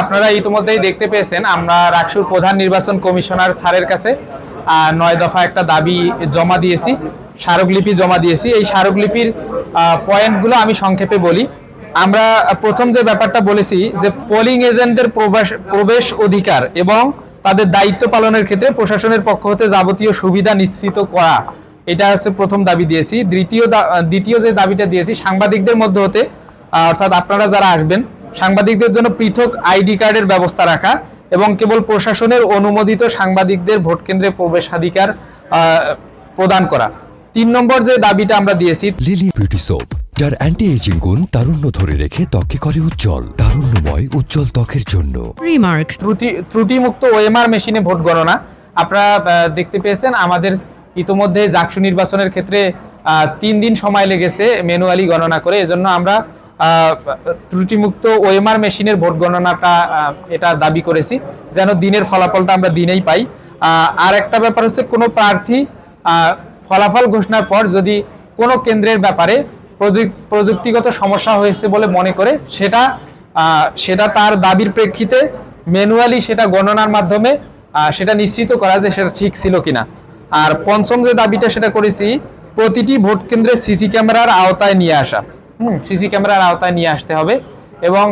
আপনারা ইতিমধ্যেই দেখতে পেয়েছেন আমরা রাকসুর প্রধান নির্বাচন কমিশনার স্যারের কাছে 9 দফা একটা দাবি জমা দিয়েছি, স্মারকলিপি জমা দিয়েছি। এই স্মারকলিপির পয়েন্টগুলো আমি সংক্ষেপে বলি। আমরা প্রথম যে ব্যাপারটা বলেছি যে পোলিং এজেন্টদের প্রবেশ অধিকার এবং তাদের দায়িত্ব পালনের ক্ষেত্রে প্রশাসনের পক্ষ হতে যাবতীয় সুবিধা নিশ্চিত করা, এটা হচ্ছে প্রথম দাবি দিয়েছি। দ্বিতীয় যে দাবিটা দিয়েছি, সাংবাদিকদের মধ্যে হতে অর্থাৎ আপনারা যারা আসবেন সাংবাদিকদের জন্য পৃথক আইডি কার্ডের ব্যবস্থা রাখা এবং কেবল প্রশাসনের অনুমোদিত সাংবাদিকদের ভোট কেন্দ্রে প্রবেশাধিকার প্রদান করা। 3 নম্বর যে দাবিটা আমরা দিয়েছি, লিলি বিউটি সোপ, যার অ্যান্টি এজিং গুণ তারুণ্য ধরে রেখে ত্বকে করে উজ্জ্বল, তারুণ্যময় উজ্জ্বল ত্বকের জন্য। রিমার্ক, ত্রুটিমুক্ত ওএমআর মেশিনে ভোট গণনা। আপনারা দেখতে পেয়েছেন আমাদের ইতোমধ্যে জাকসু নির্বাচনের ক্ষেত্রে 3 দিন সময় লেগেছে ম্যানুয়ালি গণনা করে। এজন্য আমরা ত্রুটিমুক্ত ওএমআর মেশিনের ভোট গণনাটা এটা দাবি করেছি, যেন দিনের ফলাফলটা আমরা দিনেই পাই। আর একটা ব্যাপার হচ্ছে, কোনো প্রার্থী ফলাফল ঘোষণার পর যদি কোনো কেন্দ্রের ব্যাপারে প্রযুক্তিগত সমস্যা হয়েছে বলে মনে করে সেটা তার দাবির প্রেক্ষিতে ম্যানুয়ালি সেটা গণনার মাধ্যমে সেটা নিশ্চিত করা যে সেটা ঠিক ছিল কিনা। আর পঞ্চম যে দাবিটা সেটা করেছি, প্রতিটি ভোট কেন্দ্রে সিসি ক্যামেরার আওতায় নিয়ে আসা। সিসি ক্যামেরার আওতায় নিয়ে আসতে হবে। এবং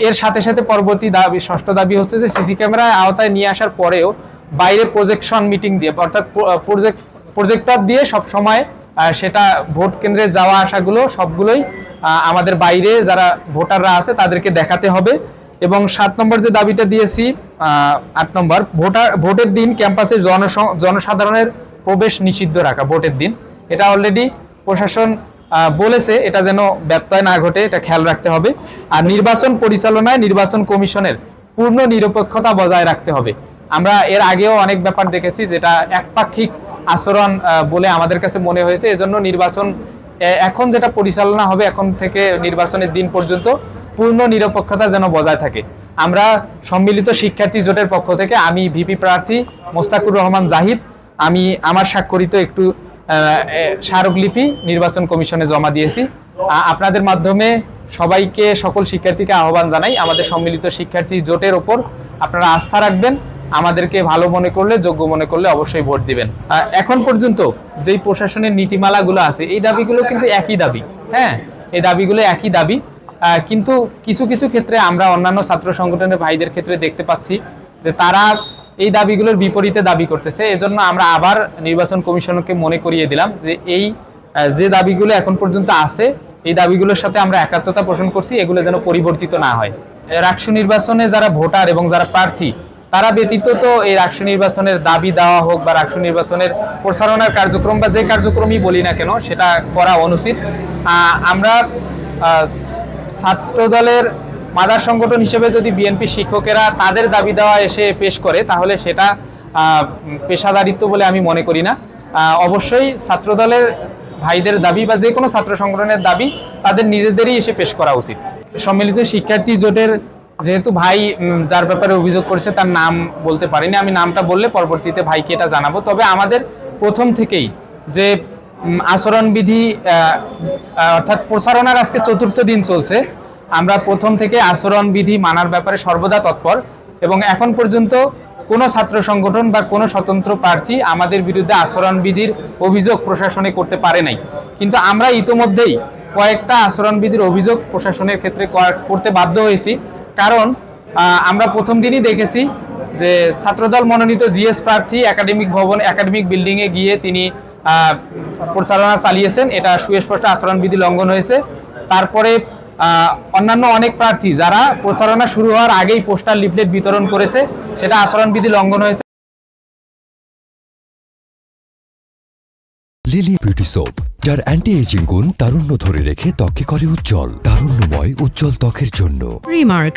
এর সাথে সাথে পরবর্তী দাবি, ষষ্ঠ দাবি হচ্ছে যে সিসি ক্যামেরার আওতায় নিয়ে আসার পরেও বাইরে প্রজেকশন মিটিং দিয়ে অর্থাৎ প্রজেক্টর দিয়ে সব সময় সেটা ভোট কেন্দ্রে যাওয়া আসাগুলো সবগুলোই আমাদের বাইরে যারা ভোটাররা আছে তাদেরকে দেখাতে হবে। এবং 7 নম্বর যে দাবিটা দিয়েছি, 8 নম্বর, ভোটের দিন ক্যাম্পাসে জনসাধারণের প্রবেশ নিষিদ্ধ রাখা ভোটের দিন। এটা অলরেডি প্রশাসন বলেছে, এটা যেন ব্যত্যয় না ঘটে, এটা খেয়াল রাখতে হবে। আর নির্বাচন পরিচালনায় নির্বাচন কমিশনের পূর্ণ নিরপেক্ষতা বজায় রাখতে হবে। আমরা এর আগেও অনেক ব্যাপার দেখেছি যেটা একপাক্ষিক আচরণ বলে আমাদের কাছে মনে হয়েছে। এজন্য নির্বাচন এখন যেটা পরিচালনা হবে, এখন থেকে নির্বাচনের দিন পর্যন্ত পূর্ণ নিরপেক্ষতা যেন বজায় থাকে। আমরা সম্মিলিত শিক্ষার্থী জোটের পক্ষ থেকে আমি ভিপি প্রার্থী মোস্তাকুর রহমান জাহিদ, আমি আমার স্বাক্ষরিত একটু স্মারকলিপি নির্বাচন কমিশনে জমা দিয়েছি। আপনাদের মাধ্যমে সবাইকে, সকল শিক্ষার্থীকে আহ্বান জানাই, আমাদের সম্মিলিত শিক্ষার্থী জোটের ওপর আপনারা আস্থা রাখবেন। আমাদেরকে ভালো মনে করলে, যোগ্য মনে করলে অবশ্যই ভোট দিবেন। এখন পর্যন্ত যেই প্রশাসনের নীতিমালাগুলো আছে, এই দাবিগুলো কিন্তু একই দাবি। হ্যাঁ, এই দাবিগুলো একই দাবি, কিন্তু কিছু কিছু ক্ষেত্রে আমরা অন্যান্য ছাত্র সংগঠনের ভাইদের ক্ষেত্রে দেখতে পাচ্ছি যে তারা এই দাবিগুলোর বিপরীতে দাবি করতেছে। এজন্য আমরা আবার নির্বাচন কমিশনকে মনে করিয়ে দিলাম যে এই যে দাবিগুলো এখন পর্যন্ত আছে, এই দাবিগুলোর সাথে আমরা একাত্মতা পোষণ করছি, এগুলো যেন পরিবর্তিত না হয়। রাকসু নির্বাচনে যারা ভোটার এবং যারা প্রার্থী, তারা ব্যতীত তো এই রাকসু নির্বাচনের দাবি দেওয়া হোক বা রাকসু নির্বাচনের প্রচারণার কার্যক্রম বা যে কার্যক্রমই বলি না কেন, সেটা করা অনুচিত। আমরা ছাত্র দলের মাদার সংগঠন হিসেবে যদি বিএনপি শিক্ষকেরা তাদের দাবি দেওয়া এসে পেশ করে, তাহলে সেটা পেশাদারিত্ব বলে আমি মনে করি না। অবশ্যই ছাত্র দলের ভাইদের দাবি বা যে কোনো ছাত্র সংগঠনের দাবি তাদের নিজেদেরই এসে পেশ করা উচিত। সম্মিলিত শিক্ষার্থী জোটের যেহেতু ভাই যার ব্যাপারে অভিযোগ করেছে তার নাম বলতে পারিনি, আমি নামটা বললে পরবর্তীতে ভাইকে এটা জানাবো। তবে আমাদের প্রথম থেকেই যে আচরণবিধি অর্থাৎ প্রচারণার আজকে 4র্থ দিন চলছে, আমরা প্রথম থেকে আচরণবিধি মানার ব্যাপারে সর্বদা তৎপর। এবং এখন পর্যন্ত কোনো ছাত্র সংগঠন বা কোনো স্বতন্ত্র প্রার্থী আমাদের বিরুদ্ধে আচরণবিধির অভিযোগ প্রশাসনে করতে পারে নাই। কিন্তু আমরা ইতোমধ্যেই কয়েকটা আচরণবিধির অভিযোগ প্রশাসনের ক্ষেত্রে করতে বাধ্য হয়েছি। কারণ আমরা প্রথম দিনই দেখেছি যে ছাত্রদল মনোনীত জিএস প্রার্থী একাডেমিক বিল্ডিংয়ে গিয়ে তিনি প্রচারণা চালিয়েছেন, এটা সুস্পষ্ট আচরণবিধি লঙ্ঘন হয়েছে। তারপরে অন্যান্য অনেক প্রার্থী যারা প্রচারণা শুরু হওয়ার আগেই পোস্টার লিফলেট বিতরণ করেছে, সেটা আচরণবিধি লঙ্ঘন হয়েছে। লিলি বিউটি সোপ, যার অ্যান্টি এজিং গুণ তারুণ্য ধরে রেখে ত্বকে করে উজ্জ্বল, তারুণ্যময় উজ্জ্বল ত্বকের জন্য। রিমার্ক।